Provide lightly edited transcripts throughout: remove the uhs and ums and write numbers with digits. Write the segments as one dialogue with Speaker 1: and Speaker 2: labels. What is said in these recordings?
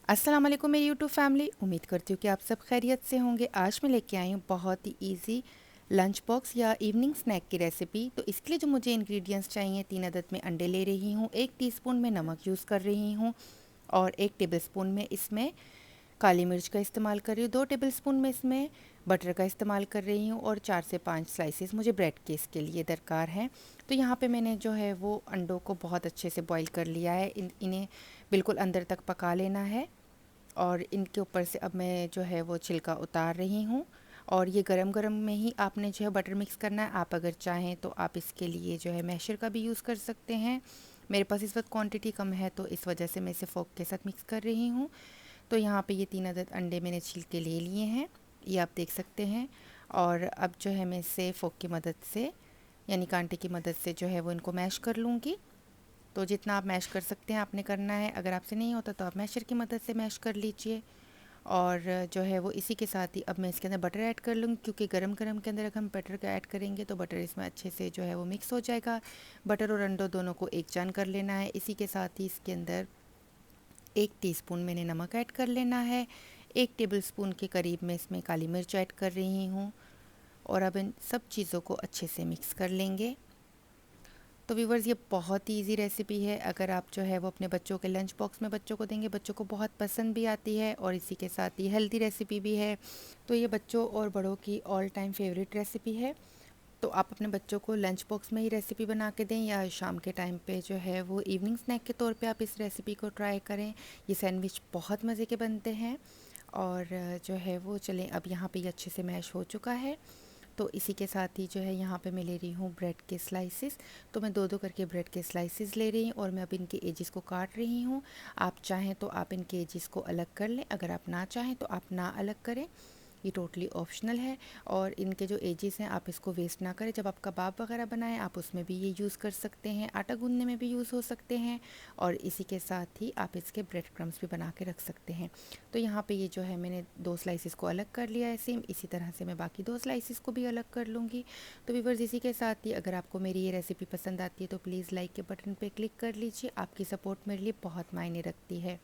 Speaker 1: अस्सलाम वालेकुम मेरी यूट्यूब फैमिली। उम्मीद करती हूँ कि आप सब खैरियत से होंगे। आज मैं लेके आई हूँ बहुत ही इजी लंच बॉक्स या इवनिंग स्नैक की रेसिपी। तो इसके लिए जो मुझे इंग्रेडिएंट्स चाहिए, 3 अदद में अंडे ले रही हूँ, 1 टीस्पून में नमक यूज़ कर रही हूँ और 1 टेबलस्पून में इसमें काली मिर्च का इस्तेमाल कर रही हूँ, 2 टेबलस्पून में इसमें बटर का इस्तेमाल कर रही हूँ और 4 से 5 स्लाइसेस मुझे ब्रेड के इसके लिए दरकार हैं। तो यहाँ पे मैंने जो है वो अंडों को बहुत अच्छे से बॉईल कर लिया है। इन्हें बिल्कुल अंदर तक पका लेना है और इनके ऊपर से अब मैं जो है वो छिलका उतार रही हूँ। और ये गरम गरम में ही आपने जो है बटर मिक्स करना है। आप अगर चाहें तो आप इसके लिए जो है मैशर का भी यूज़ कर सकते हैं। मेरे पास इस वक्त क्वांटिटी कम है तो इस वजह से मैं इसे फोक के साथ मिक्स कर रही हूँ। तो यहाँ पे ये 3 अदद अंडे मैंने छील के ले लिए हैं, ये आप देख सकते हैं। और अब जो है मैं इसे फोक की मदद से यानी कांटे की मदद से जो है वो इनको मैश कर लूँगी। तो जितना आप मैश कर सकते हैं आपने करना है। अगर आपसे नहीं होता तो आप मैशर की मदद से मैश कर लीजिए। और जो है वो इसी के साथ ही अब मैं इसके अंदर बटर ऐड कर लूँगी, क्योंकि गरम गरम के अंदर अगर हम बटर का ऐड करेंगे तो बटर इसमें अच्छे से जो है वो मिक्स हो जाएगा। बटर और अंडों दोनों को एक जान कर लेना है। इसी के साथ ही इसके अंदर 1 टीस्पून मैंने नमक ऐड कर लेना है। 1 टेबलस्पून के करीब मैं इसमें काली मिर्च ऐड कर रही हूँ और अब इन सब चीज़ों को अच्छे से मिक्स कर लेंगे। तो व्यूवर्स, ये बहुत ही ईजी रेसिपी है। अगर आप जो है वो अपने बच्चों के लंच बॉक्स में बच्चों को देंगे, बच्चों को बहुत पसंद भी आती है और इसी के साथ ही हेल्दी रेसिपी भी है। तो ये बच्चों और बड़ों की ऑल टाइम फेवरेट रेसिपी है। तो आप अपने बच्चों को लंच बॉक्स में ही रेसिपी बना के दें या शाम के टाइम पे जो है वो इवनिंग स्नैक के तौर पे आप इस रेसिपी को ट्राई करें। ये सैंडविच बहुत मज़े के बनते हैं। और जो है वो चलें, अब यहाँ पे ये अच्छे से मैश हो चुका है। तो इसी के साथ ही जो है यहाँ पे मैं ले रही हूँ ब्रेड के स्लाइसेस। तो मैं दो दो करके ब्रेड के स्लाइसेस ले रही हूँ और मैं अब इनके एजेस को काट रही हूँ। आप चाहें तो आप इनके एजेस को अलग कर लें, अगर आप ना चाहें तो आप ना अलग करें, ये टोटली ऑप्शनल है। और इनके जो एजेस हैं आप इसको वेस्ट ना करें। जब आप कबाब वगैरह बनाएं आप उसमें भी ये यूज़ कर सकते हैं, आटा गूंदने में भी यूज़ हो सकते हैं और इसी के साथ ही आप इसके ब्रेड क्रम्स भी बना के रख सकते हैं। तो यहाँ पे ये जो है मैंने 2 स्लाइसेस को अलग कर लिया है सेम। इसी तरह से मैं बाकी 2 स्लाइसेस को भी अलग कर लूँगी। तो व्यूअर्स, इसी के साथ ही अगर आपको मेरी ये रेसिपी पसंद आती है तो प्लीज़ लाइक के बटन पर क्लिक कर लीजिए। आपकी सपोर्ट मेरे लिए बहुत मायने रखती है।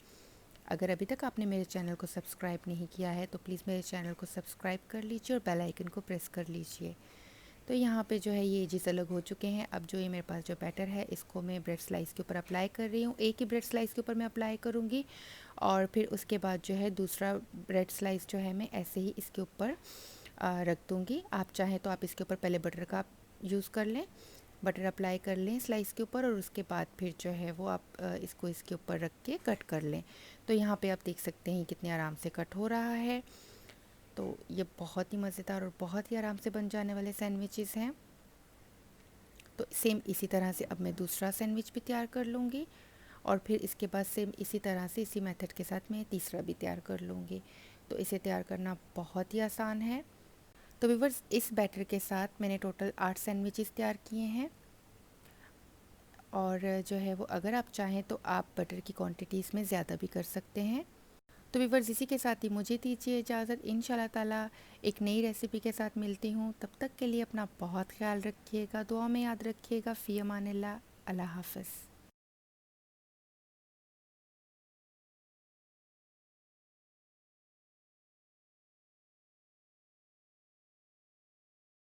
Speaker 1: अगर अभी तक आपने मेरे चैनल को सब्सक्राइब नहीं किया है तो प्लीज़ मेरे चैनल को सब्सक्राइब कर लीजिए और बेल आइकन को प्रेस कर लीजिए। तो यहाँ पे जो है ये एजेस अलग हो चुके हैं। अब जो ये मेरे पास जो बैटर है इसको मैं ब्रेड स्लाइस के ऊपर अप्लाई कर रही हूँ। एक ही ब्रेड स्लाइस के ऊपर मैं अप्लाई करूँगी और फिर उसके बाद जो है दूसरा ब्रेड स्लाइस जो है मैं ऐसे ही इसके ऊपर रख दूँगी। आप चाहें तो आप इसके ऊपर पहले बटर का यूज़ कर लें, बटर अप्लाई कर लें स्लाइस के ऊपर और उसके बाद फिर जो है वो आप इसको इसके ऊपर रख के कट कर लें। तो यहाँ पे आप देख सकते हैं कितने आराम से कट हो रहा है। तो ये बहुत ही मज़ेदार और बहुत ही आराम से बन जाने वाले सैंडविचेस हैं। तो सेम इसी तरह से अब मैं दूसरा सैंडविच भी तैयार कर लूँगी और फिर इसके बाद सेम इसी तरह से इसी मेथड के साथ मैं तीसरा भी तैयार कर लूँगी। तो इसे तैयार करना बहुत ही आसान है। तो व्यूअर्स, इस बैटर के साथ मैंने टोटल 8 सैंडविचेस तैयार किए हैं। और जो है वो अगर आप चाहें तो आप बटर की क्वांटिटी इसमें ज़्यादा भी कर सकते हैं। तो व्यूअर्स, इसी के साथ ही मुझे दीजिए इजाज़त। इंशाल्लाह ताला एक नई रेसिपी के साथ मिलती हूँ। तब तक के लिए अपना बहुत ख्याल रखिएगा, दुआ में याद रखिएगा। फ़ी अमानिल्लाह, अल्लाह हाफ़िज़।